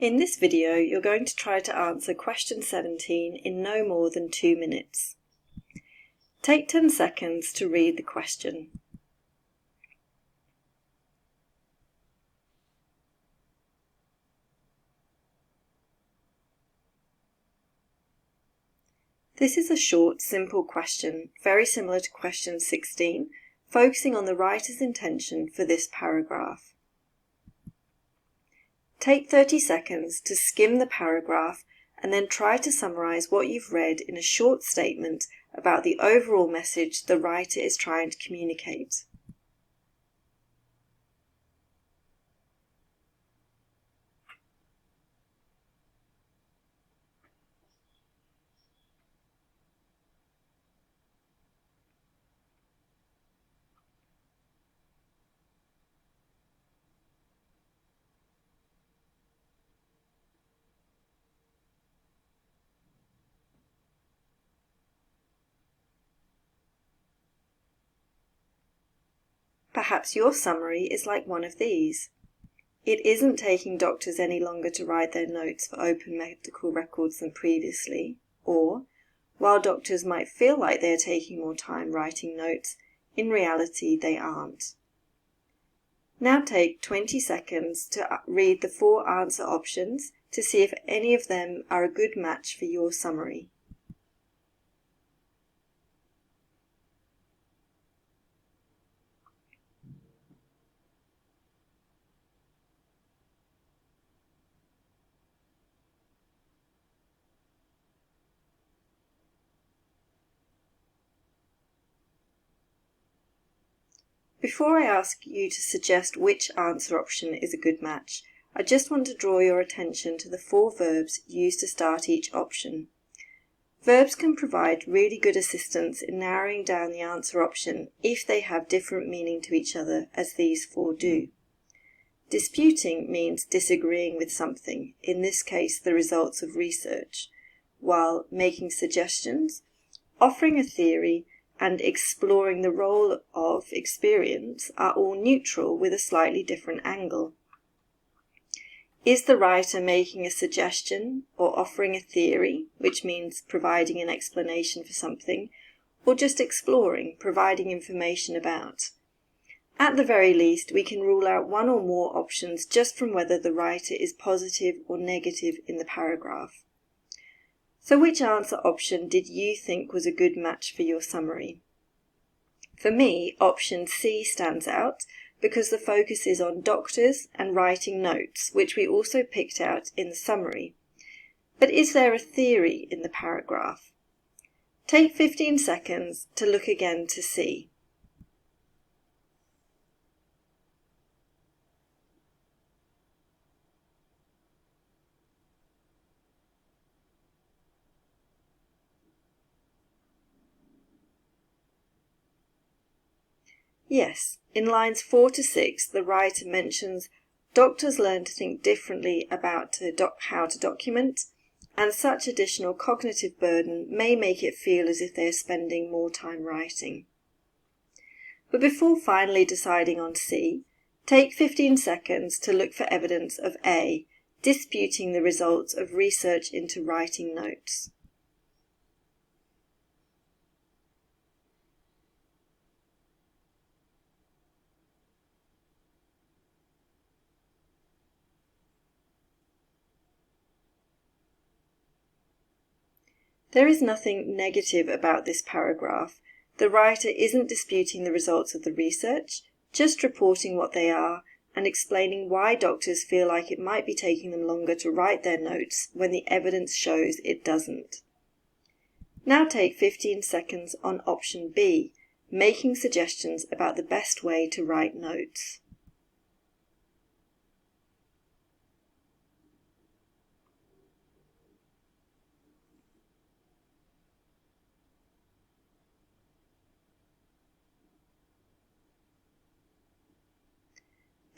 In this video, you're going to try to answer question 17 in no more than 2 minutes. Take 10 seconds to read the question. This is a short, simple question, very similar to question 16, focusing on the writer's intention for this paragraph. Take 30 seconds to skim the paragraph and then try to summarize what you've read in a short statement about the overall message the writer is trying to communicate. Perhaps your summary is like one of these. It isn't taking doctors any longer to write their notes for open medical records than previously, or, while doctors might feel like they are taking more time writing notes, in reality they aren't. Now take 20 seconds to read the 4 answer options to see if any of them are a good match for your summary. Before I ask you to suggest which answer option is a good match, I just want to draw your attention to the 4 verbs used to start each option. Verbs can provide really good assistance in narrowing down the answer option if they have different meaning to each other, as these 4 do. Disputing means disagreeing with something, in this case the results of research, while making suggestions, offering a theory, and exploring the role of experience are all neutral with a slightly different angle. Is the writer making a suggestion or offering a theory, which means providing an explanation for something, or just exploring, providing information about? At the very least, we can rule out one or more options just from whether the writer is positive or negative in the paragraph. So which answer option did you think was a good match for your summary? For me, option C stands out because the focus is on doctors and writing notes, which we also picked out in the summary. But is there a theory in the paragraph? Take 15 seconds to look again to see. Yes, in lines 4 to 6, the writer mentions doctors learn to think differently about how to document, and such additional cognitive burden may make it feel as if they are spending more time writing. But before finally deciding on C, take 15 seconds to look for evidence of A, disputing the results of research into writing notes. There is nothing negative about this paragraph. The writer isn't disputing the results of the research, just reporting what they are and explaining why doctors feel like it might be taking them longer to write their notes when the evidence shows it doesn't. Now take 15 seconds on option B, making suggestions about the best way to write notes.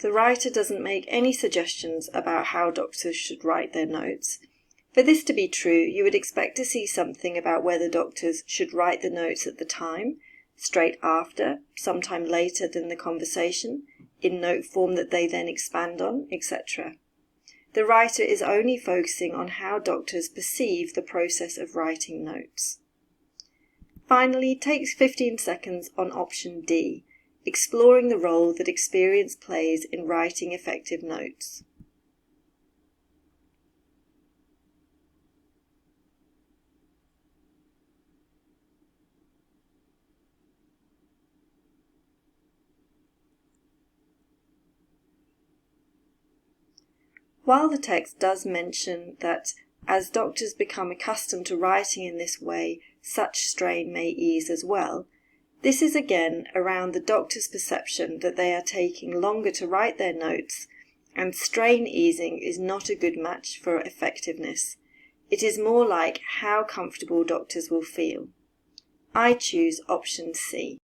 The writer doesn't make any suggestions about how doctors should write their notes. For this to be true, you would expect to see something about whether doctors should write the notes at the time, straight after, sometime later than the conversation, in note form that they then expand on, etc. The writer is only focusing on how doctors perceive the process of writing notes. Finally, take 15 seconds on option D, exploring the role that experience plays in writing effective notes. While the text does mention that as doctors become accustomed to writing in this way, such strain may ease as well, this is again around the doctor's perception that they are taking longer to write their notes, and strain easing is not a good match for effectiveness. It is more like how comfortable doctors will feel. I choose option C.